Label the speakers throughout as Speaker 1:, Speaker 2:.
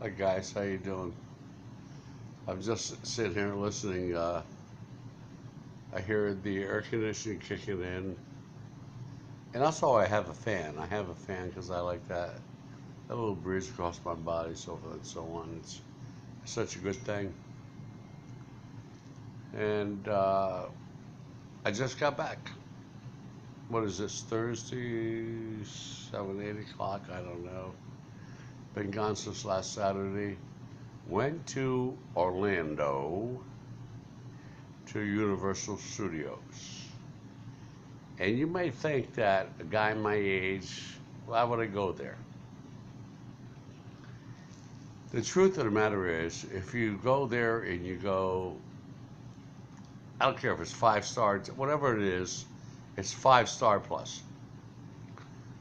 Speaker 1: Hi guys, how you doing? I'm just sitting here listening. I hear the air conditioning kicking in, and also I have a fan. I have a fan because I like that little breeze across my body, so forth and so on. It's such a good thing. And I just got back. What is this? Thursday, 7, 8 o'clock? I don't know. Been gone since last Saturday. Went to Orlando to Universal Studios. And you may think that a guy my age, why would I go there? The truth of the matter is, if you go there and you go, I don't care if it's 5 star, whatever it is, it's 5 star plus.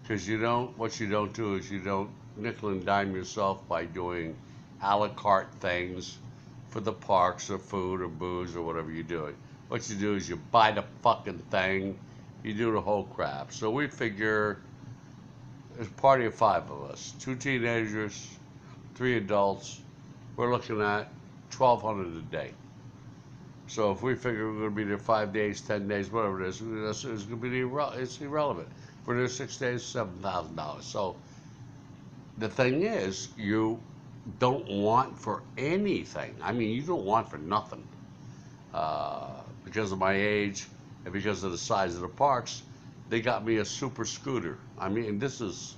Speaker 1: Because what you don't do is you don't nickel and dime yourself by doing a la carte things for the parks or food or booze or whatever you're doing. What you do is you buy the fucking thing, you do the whole crap. So we figure there's a party of 5 of us, 2 teenagers, 3 adults. We're looking at 1,200 a day. So if we figure we're going to be there 5 days, 10 days, whatever it is, it's going to be it's irrelevant. For their 6 days, $7,000. So the thing is, you don't want for anything. I mean, you don't want for nothing. Because of my age and because of the size of the parks, they got me a super scooter. I mean, this is,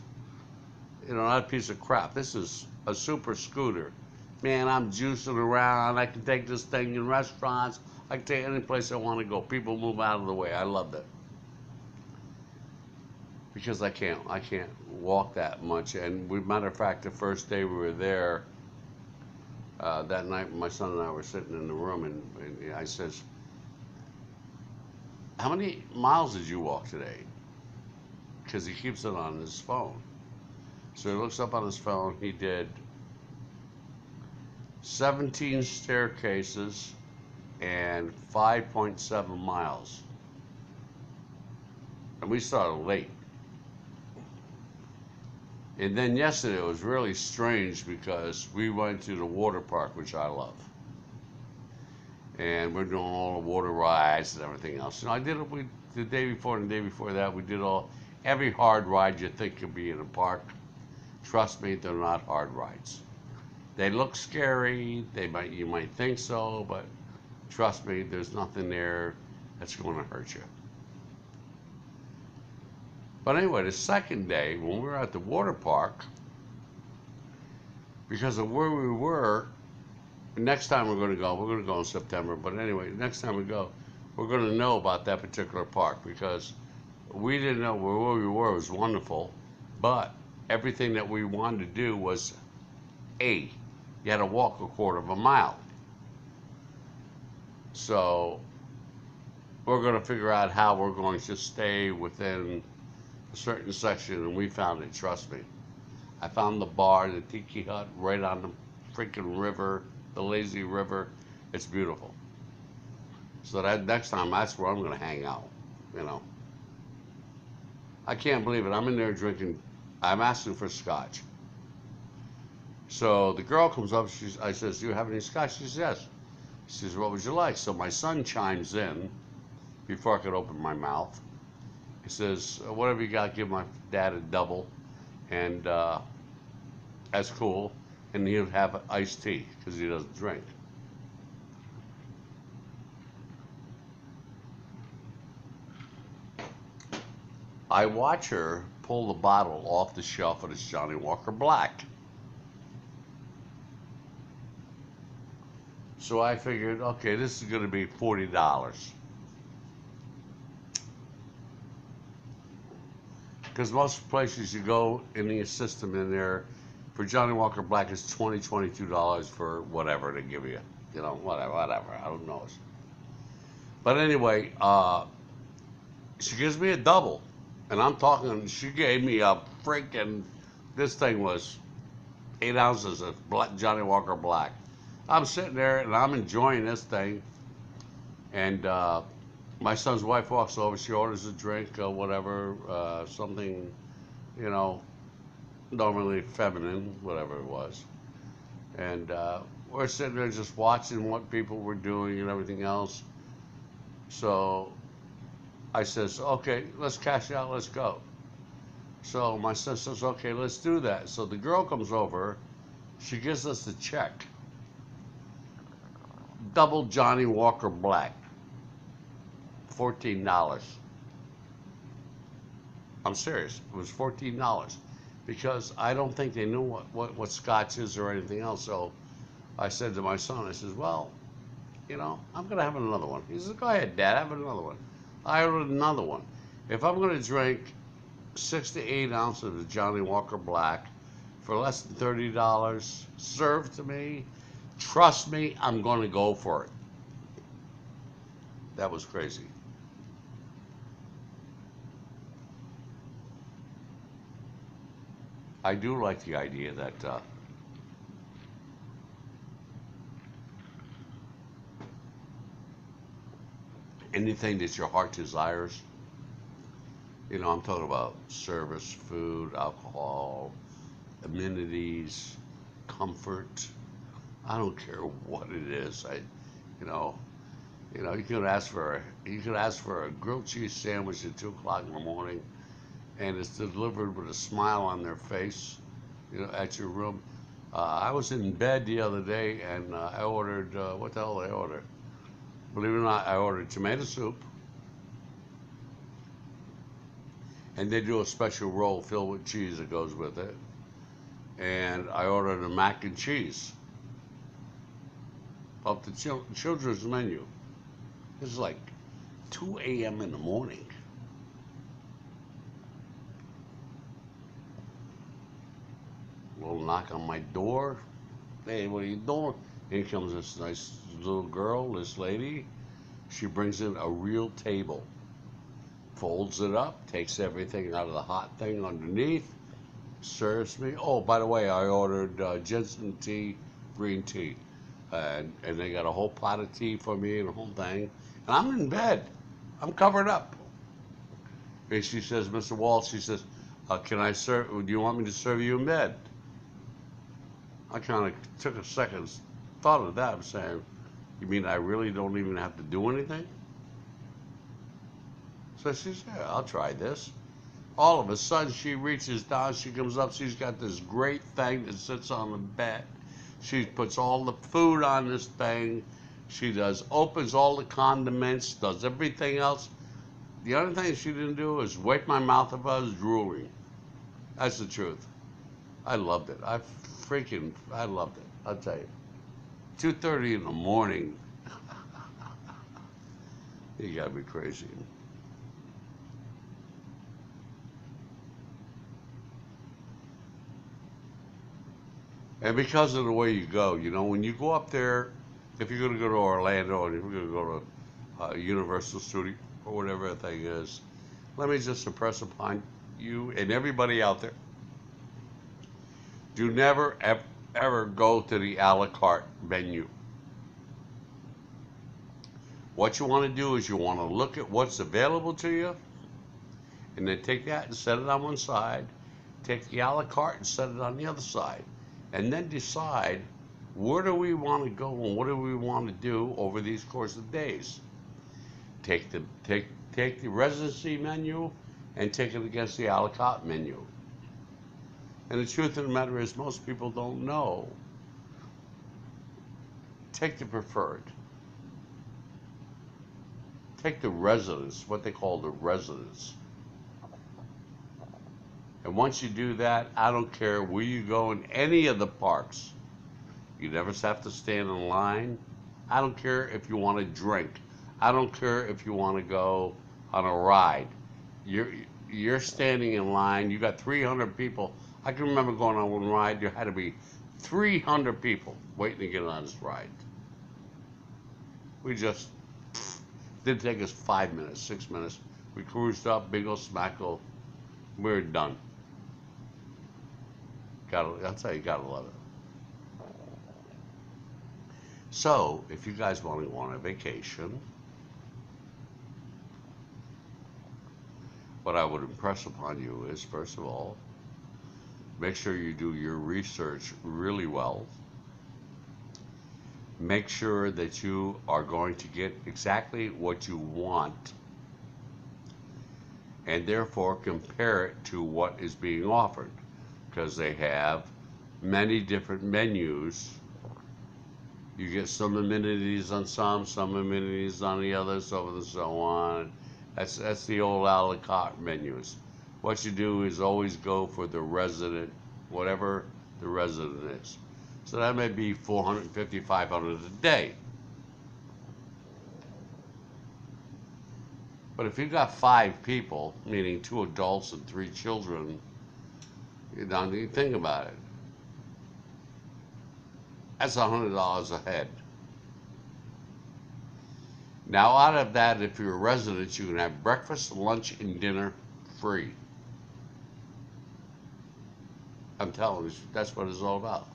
Speaker 1: not a piece of crap. This is a super scooter. Man, I'm juicing around. I can take this thing in restaurants. I can take it any place I want to go. People move out of the way. I love it. Because I can't walk that much. And matter of fact, the first day we were there, that night, my son and I were sitting in the room, and I says, "How many miles did you walk today?" Because he keeps it on his phone. So he looks up on his phone. He did 17 staircases and 5.7 miles. And we started late. And then yesterday it was really strange because we went to the water park, which I love. And we're doing all the water rides and everything else. I did it the day before and the day before that. We did every hard ride you think could be in a park. Trust me, they're not hard rides. They look scary. You might think so, but trust me, there's nothing there that's going to hurt you. But anyway, the second day, when we were at the water park, because of where we were, next time we're going to go in September. But anyway, next time we go, we're going to know about that particular park because we didn't know where we were. It was wonderful, but everything that we wanted to do was you had to walk a quarter of a mile. So we're going to figure out how we're going to stay within a certain section, and we found it, trust me. I found the bar, the Tiki Hut, right on the freaking river, the lazy river. It's beautiful. So that next time, that's where I'm going to hang out, you know. I can't believe it. I'm in there drinking, I'm asking for scotch. So the girl comes up, I says, "Do you have any scotch?" She says, "Yes." She says, "What would you like?" So my son chimes in before I could open my mouth. He says, "Whatever you got, give my dad a double." And that's cool. And he'll have iced tea because he doesn't drink. I watch her pull the bottle off the shelf and it's Johnny Walker Black. So I figured, okay, this is going to be $40. Because most places you go in the system in there for Johnny Walker Black is $22 for whatever they give you. Whatever. I don't know. But anyway, she gives me a double. And I'm talking, she gave me a freaking, this thing was 8 ounces of Johnny Walker Black. I'm sitting there and I'm enjoying this thing. And my son's wife walks over, she orders a drink or whatever, something, normally feminine, whatever it was. And we're sitting there just watching what people were doing and everything else. So I says, okay, let's cash out, let's go. So my son says, okay, let's do that. So the girl comes over, she gives us the check. Double Johnny Walker Black, $14. I'm serious. It was $14 because I don't think they knew what scotch is or anything else. So I said to my son, I says, well, I'm going to have another one. He says, go ahead, Dad, have another one. I ordered another one. If I'm going to drink 6 to 8 ounces of Johnny Walker Black for less than $30 served to me, trust me, I'm going to go for it. That was crazy. I do like the idea that anything that your heart desires, I'm talking about service, food, alcohol, amenities, comfort. I don't care what it is. You know, you could ask for a grilled cheese sandwich at 2 o'clock in the morning, and it's delivered with a smile on their face, at your room. I was in bed the other day, and I ordered what the hell did I order? Believe it or not, I ordered tomato soup, and they do a special roll filled with cheese that goes with it. And I ordered a mac and cheese off the children's menu. It's like 2 a.m. in the morning. A little knock on my door. Hey, what are you doing? In comes this nice little girl, this lady. She brings in a real table, folds it up, takes everything out of the hot thing underneath, serves me. Oh, by the way, I ordered ginseng tea, green tea. And they got a whole pot of tea for me and a whole thing. And I'm in bed. I'm covered up. And she says, Mr. Walsh, she says, can I serve, do you want me to serve you in bed? I kind of took a second thought of that. I'm saying, you mean I really don't even have to do anything? So she said, yeah, I'll try this. All of a sudden, she reaches down, she comes up, she's got this great thing that sits on the bed. She puts all the food on this thing. She opens all the condiments, does everything else. The only thing she didn't do is wipe my mouth if I was drooling. That's the truth. I loved it. I loved it. I'll tell you. 2:30 in the morning. You gotta be crazy. And because of the way you go, when you go up there, if you're going to go to Orlando and if you're going to go to Universal Studio or whatever that thing is, let me just impress upon you and everybody out there, do never, ever go to the a la carte menu. What you want to do is you want to look at what's available to you and then take that and set it on one side, take the a la carte and set it on the other side, and then decide where do we want to go and what do we want to do over these course of days. Take the residency menu and take it against the a la carte menu. And the truth of the matter is most people don't know. Take the preferred. Take the residence, what they call the residence. And once you do that, I don't care where you go in any of the parks. You never have to stand in line. I don't care if you want to drink. I don't care if you want to go on a ride. You're standing in line. You got 300 people. I can remember going on one ride. There had to be 300 people waiting to get on this ride. We just didn't take us 5 minutes, 6 minutes. We cruised up, bingo, smackle. We're done. I'll tell you, gotta love it. So, if you guys want to go on a vacation, what I would impress upon you is, first of all, make sure you do your research really well. Make sure that you are going to get exactly what you want, and therefore compare it to what is being offered, because they have many different menus. You get some amenities on some amenities on the others, so on and so on. That's the old a la carte menus. What you do is always go for the resident, whatever the resident is. So that may be 450, 500 a day. But if you've got 5 people, meaning 2 adults and 3 children, you don't need to think about it. That's $100 a head. Now, out of that, if you're a resident, you can have breakfast, lunch, and dinner free. I'm telling you, that's what it's all about.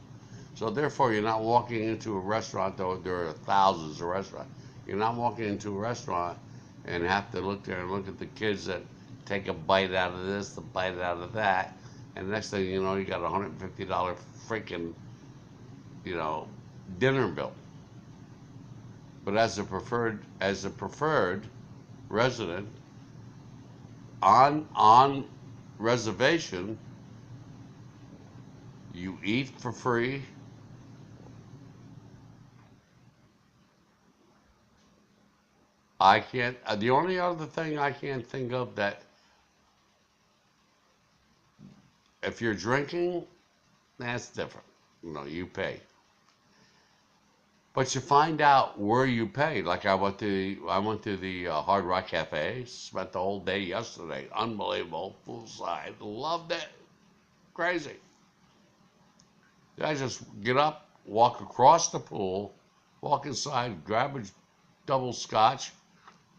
Speaker 1: So therefore, you're not walking into a restaurant, though there are thousands of restaurants. You're not walking into a restaurant and have to look there and look at the kids that take a bite out of this, the bite out of that, and next thing you know, you got a $150 freaking, dinner bill. But as a preferred resident on reservation, you eat for free. I can't. The only other thing I can't think of that if you're drinking, that's different. You pay. But you find out where you pay. Like I went to the Hard Rock Cafe. Spent the whole day yesterday. Unbelievable, poolside. Loved it. Crazy. I just get up, walk across the pool, walk inside, grab a double scotch,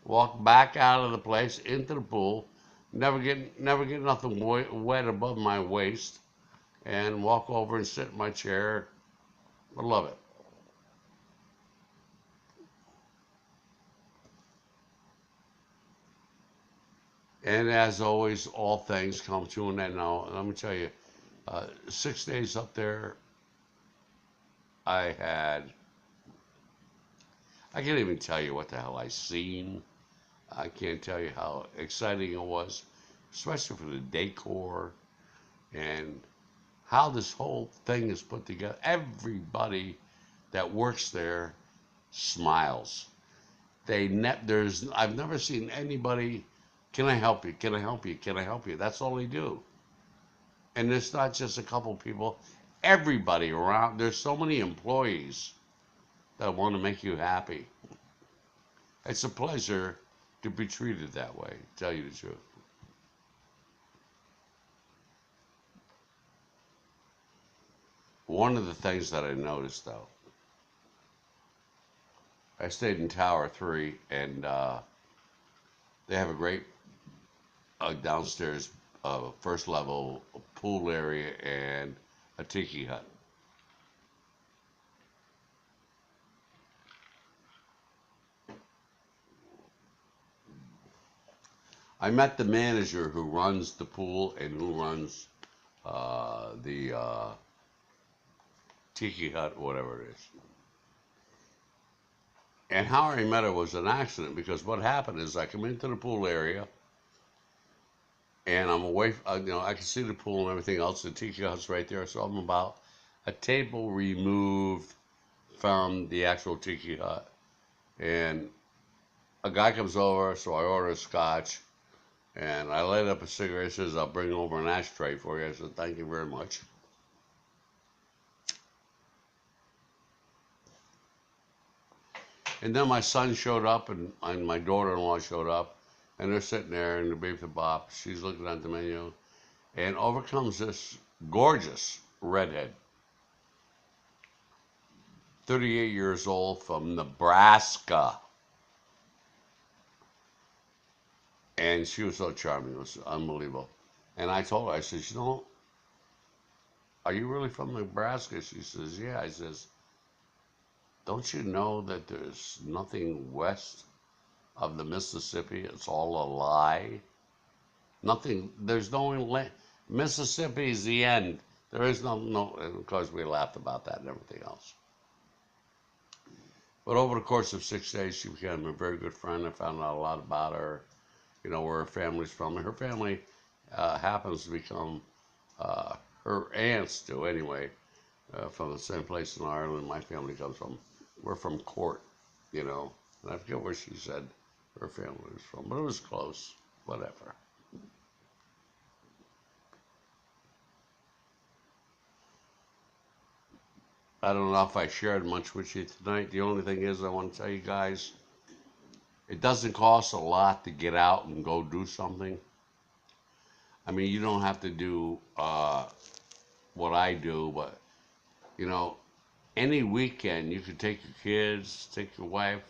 Speaker 1: walk back out of the place into the pool. Never get nothing wet above my waist, and walk over and sit in my chair. I love it. And as always, all things come to an end. Now, let me tell you, 6 days up there, I can't even tell you what the hell I seen. I can't tell you how exciting it was, especially for the decor and how this whole thing is put together. Everybody that works there smiles. I've never seen anybody, can I help you? Can I help you? Can I help you? That's all they do. And it's not just a couple people. Everybody around, there's so many employees that want to make you happy. It's a pleasure to be treated that way, to tell you the truth. One of the things that I noticed, though, I stayed in Tower 3, and they have a great downstairs first level pool area and a tiki hut. I met the manager who runs the pool and who runs the tiki hut, whatever it is. And how I met her was an accident, because what happened is I come into the pool area and I'm away, I can see the pool and everything else. The tiki hut's right there. So I'm about a table removed from the actual tiki hut. And a guy comes over, so I order a scotch. And I light up a cigarette. He says, I'll bring over an ashtray for you. I said, thank you very much. And then my son showed up, and my daughter-in-law showed up, and they're sitting there in the beef and bop. She's looking at the menu, and over comes this gorgeous redhead, 38 years old, from Nebraska. And she was so charming. It was unbelievable. And I told her, I said, are you really from Nebraska? She says, yeah. I says, don't you know that there's nothing west of the Mississippi? It's all a lie. Nothing, there's no land. Mississippi's the end. There is no, and of course we laughed about that and everything else. But over the course of 6 days, she became a very good friend. I found out a lot about her, where her family's from. And her family happens to become, uh, her aunts do anyway, from the same place in Ireland my family comes from. We're from Court, and I forget where she said her family was from, but it was close, whatever. I don't know if I shared much with you tonight. The only thing is, I want to tell you guys, it doesn't cost a lot to get out and go do something. I mean, you don't have to do what I do, but you know, any weekend you could take your kids, take your wife,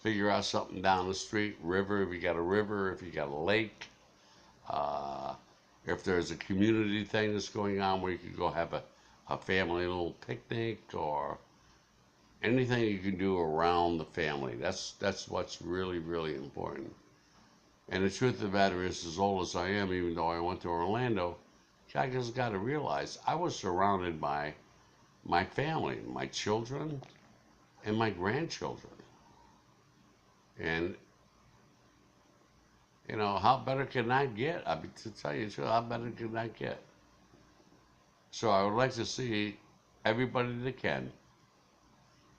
Speaker 1: figure out something down the street, river if you got a river, if you got a lake, uh, if there's a community thing that's going on where you could go have a family little picnic or anything you can do around the family. That's what's really, really important. And the truth of the matter is, as old as I am, even though I went to Orlando, I just got to realize I was surrounded by my family, my children, and my grandchildren. And how better can I get? I mean, to tell you the truth, how better can I get? So I would like to see everybody that can.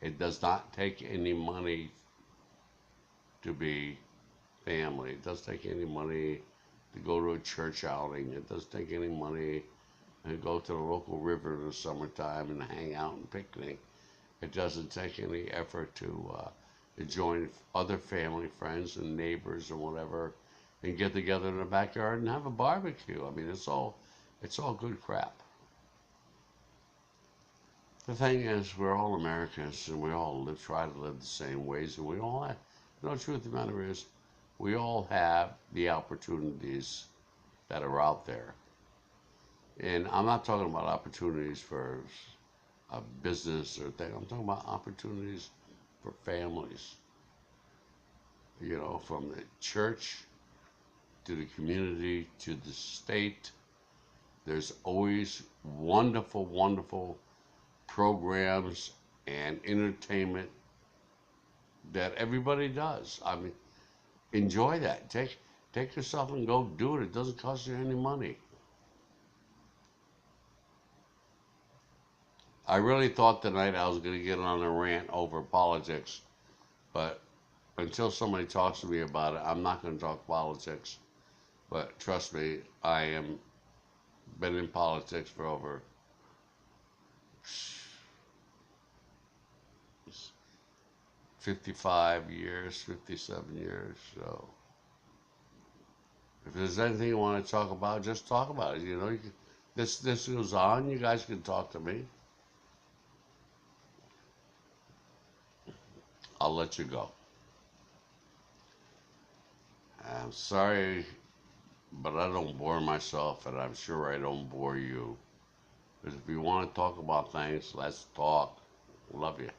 Speaker 1: It does not take any money to be family. It doesn't take any money to go to a church outing. It doesn't take any money to go to the local river in the summertime and hang out and picnic. It doesn't take any effort to join other family, friends, and neighbors and whatever, and get together in the backyard and have a barbecue. I mean, it's all good crap. The thing is, we're all Americans, and we all try to live the same ways, and we all have. The truth of the matter is, we all have the opportunities that are out there. And I'm not talking about opportunities for a business or thing. I'm talking about opportunities for families. From the church to the community to the state. There's always wonderful, wonderful programs and entertainment that everybody does. I mean, enjoy that. Take yourself and go do it. It doesn't cost you any money. I really thought tonight I was going to get on a rant over politics, but until somebody talks to me about it, I'm not going to talk politics. But trust me, I am been in politics for over 55 years, 57 years. So if there's anything you want to talk about, just talk about it. This goes on. You guys can talk to me. I'll let you go. I'm sorry, but I don't bore myself, and I'm sure I don't bore you. Because if you want to talk about things, let's talk. Love you.